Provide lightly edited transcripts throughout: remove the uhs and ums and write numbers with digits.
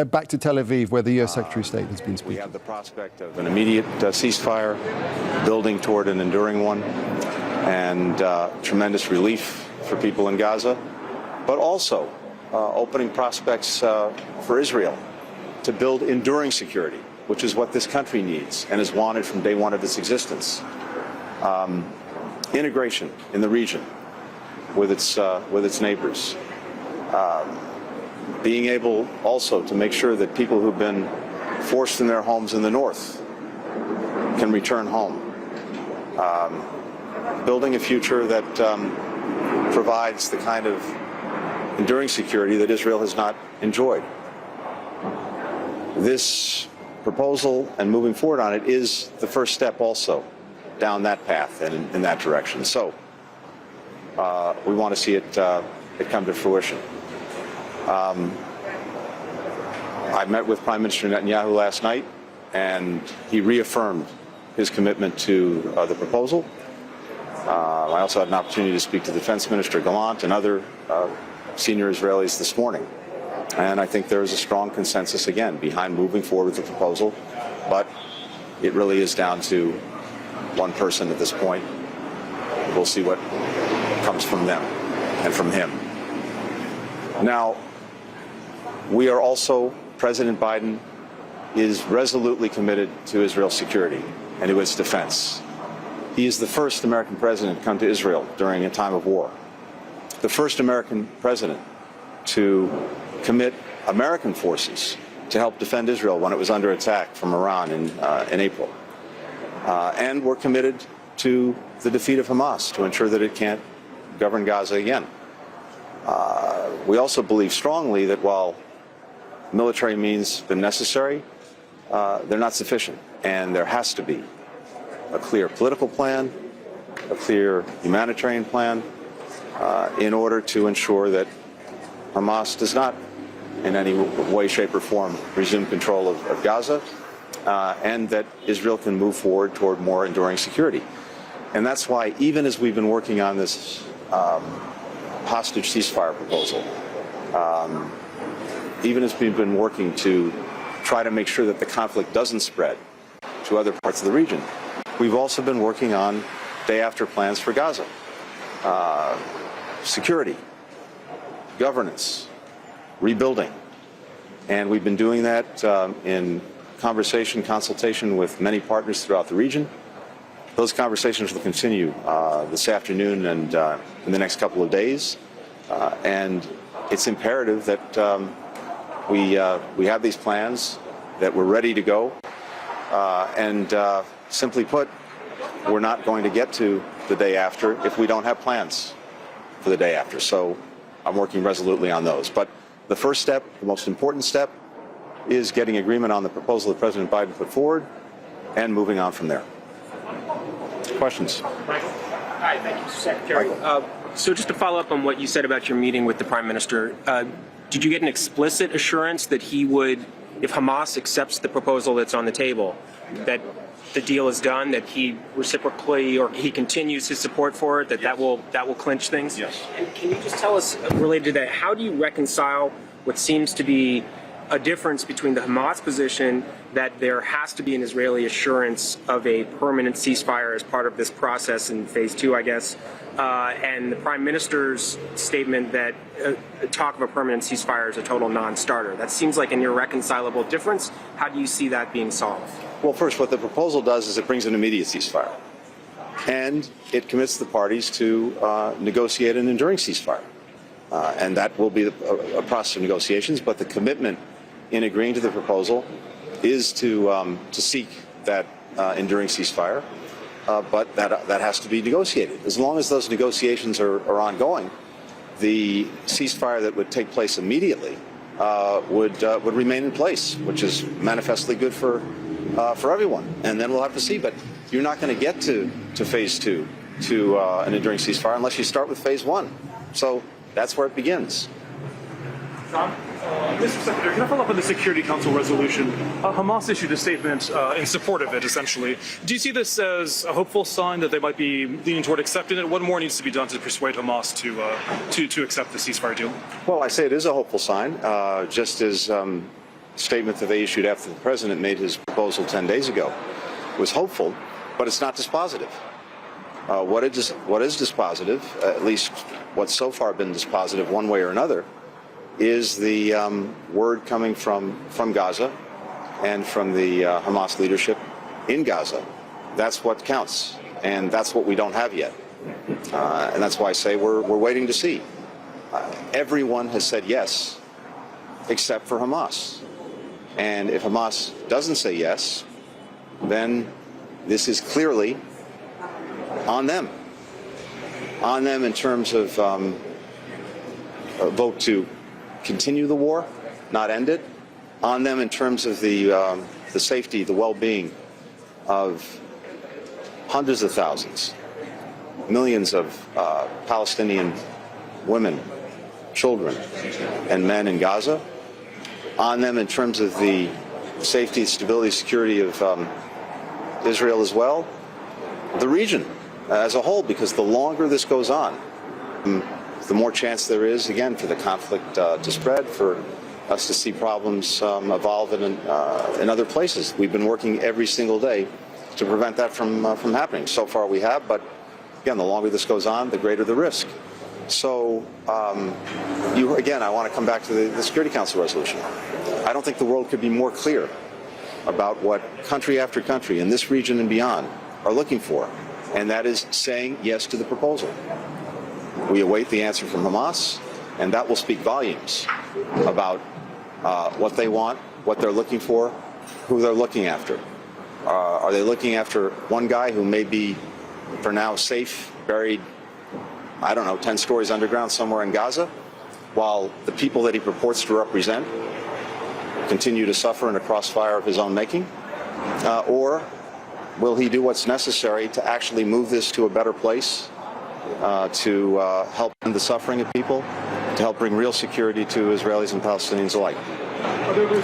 back to Tel Aviv, where the U.S. Secretary of State has been speaking. We have the prospect of an immediate ceasefire, building toward an enduring one, and tremendous relief for people in Gaza, but also opening prospects for Israel to build enduring security, which is what this country needs and has wanted from day one of its existence. Integration in the region with its neighbors. Being able also to make sure that people who've been forced from their homes in the north can return home. Building a future that provides the kind of enduring security that Israel has not enjoyed. This proposal and moving forward on it is the first step also down that path and in that direction. So we want to see it come to fruition. I met with Prime Minister Netanyahu last night, and he reaffirmed his commitment to the proposal. I also had an opportunity to speak to Defence Minister Gallant and other senior Israelis this morning. And I think there is a strong consensus, again, behind moving forward with the proposal. But it really is down to one person at this point. We'll see what comes from them and from him. Now, we are also, President Biden is resolutely committed to Israel's security and to its defense. He is the first American president to come to Israel during a time of war. The first American president to commit American forces to help defend Israel when it was under attack from Iran in April. And we're committed to the defeat of Hamas to ensure that it can't govern Gaza again. We also believe strongly that while military means have been necessary, they're not sufficient. And there has to be a clear political plan, a clear humanitarian plan, in order to ensure that Hamas does not in any way, shape, or form resume control of Gaza, and that Israel can move forward toward more enduring security. And that's why, even as we've been working on this hostage ceasefire proposal, even as we've been working to try to make sure that the conflict doesn't spread to other parts of the region, we've also been working on day-after plans for Gaza. Security, governance, rebuilding. And we've been doing that in consultation with many partners throughout the region. Those conversations will continue this afternoon and in the next couple of days. And it's imperative that we have these plans, that we're ready to go. And simply put, we're not going to get to the day after if we don't have plans for the day after. So I'm working resolutely on those. But the first step, the most important step, is getting agreement on the proposal that President Biden put forward and moving on from there. Questions? Michael? Hi, thank you, Mr. Secretary. So just to follow up on what you said about your meeting with the Prime Minister, did you get an explicit assurance that he would, if Hamas accepts the proposal that's on the table, that the deal is done, that he reciprocally or he continues his support for it, that will clinch things? Yes. And can you just tell us, related to that, how do you reconcile what seems to be a difference between the Hamas position that there has to be an Israeli assurance of a permanent ceasefire as part of this process in phase 2, I guess, and the Prime Minister's statement that talk of a permanent ceasefire is a total non-starter? That seems like an irreconcilable difference. How do you see that being solved? Well, first, what the proposal does is it brings an immediate ceasefire. And it commits the parties to negotiate an enduring ceasefire. And that will be a process of negotiations, but the commitment in agreeing to the proposal is to seek that enduring ceasefire, but that has to be negotiated. As long as those negotiations are ongoing, the ceasefire that would take place immediately would remain in place, which is manifestly good for everyone. And then we'll have to see. But you're not going to get to phase 2, to an enduring ceasefire, unless you start with phase 1. So that's where it begins. John? Mr. Secretary, can I follow up on the Security Council resolution? Hamas issued a statement in support of it, essentially. Do you see this as a hopeful sign that they might be leaning toward accepting it? What more needs to be done to persuade Hamas to accept the ceasefire deal? Well, I say it is a hopeful sign, just as statement that they issued after the president made his proposal 10 days ago was hopeful, but it's not dispositive. What is dispositive, at least what's so far been dispositive one way or another, is the word coming from Gaza and from the Hamas leadership in Gaza. That's what counts, and that's what we don't have yet. And that's why I say we're waiting to see. Everyone has said yes, except for Hamas. And if Hamas doesn't say yes, then this is clearly on them. On them in terms of a vote to continue the war, not end it. On them in terms of the safety, the well-being of hundreds of thousands, millions of Palestinian women, children, and men in Gaza. On them in terms of the safety, stability, security of Israel as well, the region as a whole, because the longer this goes on, the more chance there is, again, for the conflict to spread, for us to see problems evolve in other places. We've been working every single day to prevent that from happening. So far we have, but again, the longer this goes on, the greater the risk. So, again, I want to come back to the Security Council resolution. I don't think the world could be more clear about what country after country in this region and beyond are looking for, and that is saying yes to the proposal. We await the answer from Hamas, and that will speak volumes about what they want, what they're looking for, who they're looking after. Are they looking after one guy who may be, for now, safe, buried, I don't know, 10 stories underground somewhere in Gaza, while the people that he purports to represent continue to suffer in a crossfire of his own making? Or will he do what's necessary to actually move this to a better place, to help end the suffering of people, to help bring real security to Israelis and Palestinians alike?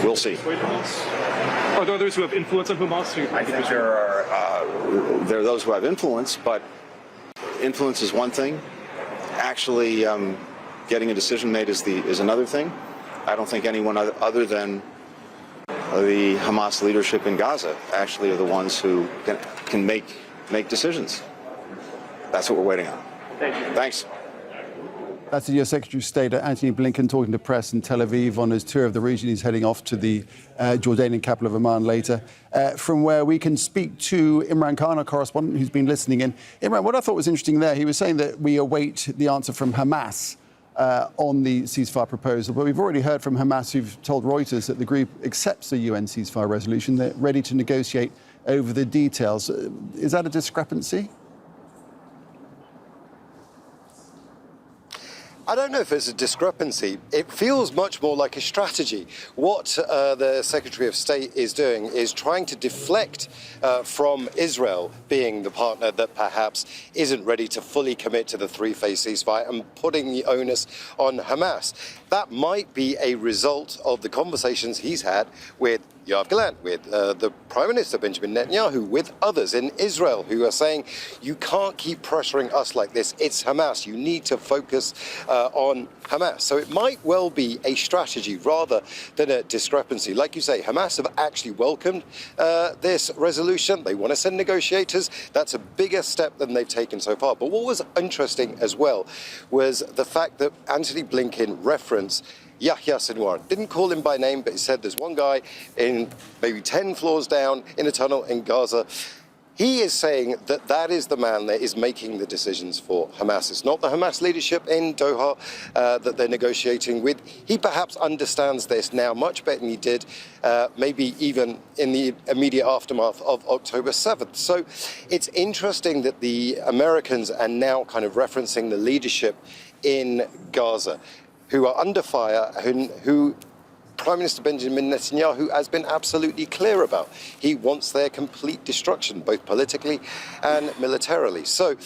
We'll see. Are there others who have influence on Hamas? I think there are those who have influence, but influence is one thing. Actually getting a decision made is another thing. I don't think anyone other than the Hamas leadership in Gaza actually are the ones who can make decisions. That's what we're waiting on. Thank you. Thanks. That's the US Secretary of State Antony Blinken talking to press in Tel Aviv on his tour of the region. He's heading off to the Jordanian capital of Amman later, from where we can speak to Imran Khan, our correspondent, who's been listening in. Imran, what I thought was interesting there, he was saying that we await the answer from Hamas on the ceasefire proposal, but we've already heard from Hamas, who've told Reuters that the group accepts the UN ceasefire resolution. They're ready to negotiate over the details. Is that a discrepancy? I don't know if it's a discrepancy. It feels much more like a strategy. What the Secretary of State is doing is trying to deflect from Israel being the partner that perhaps isn't ready to fully commit to the three-phase ceasefire and putting the onus on Hamas. That might be a result of the conversations he's had with Gallant, with the Prime Minister Benjamin Netanyahu, with others in Israel who are saying, you can't keep pressuring us like this. It's Hamas. You need to focus on Hamas. So it might well be a strategy rather than a discrepancy. Like you say, Hamas have actually welcomed this resolution. They want to send negotiators. That's a bigger step than they've taken so far. But what was interesting as well was the fact that Antony Blinken referenced Yahya Sinwar. Didn't call him by name, but he said there's one guy in maybe 10 floors down in a tunnel in Gaza. He is saying that that is the man that is making the decisions for Hamas. It's not the Hamas leadership in Doha that they're negotiating with. He perhaps understands this now much better than he did maybe even in the immediate aftermath of October 7th. So it's interesting that the Americans are now kind of referencing the leadership in Gaza, who are under fire, who Prime Minister Benjamin Netanyahu has been absolutely clear about. He wants their complete destruction, both politically and militarily. So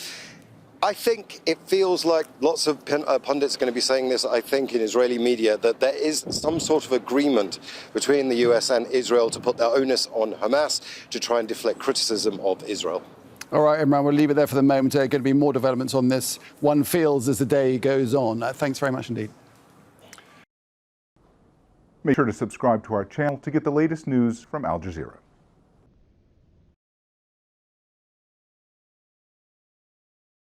I think it feels like lots of pundits are going to be saying this, I think, in Israeli media, that there is some sort of agreement between the US and Israel to put their onus on Hamas to try and deflect criticism of Israel. All right, Imran, we'll leave it there for the moment. There are going to be more developments on this, one feels, as the day goes on. Thanks very much indeed. Make sure to subscribe to our channel to get the latest news from Al Jazeera.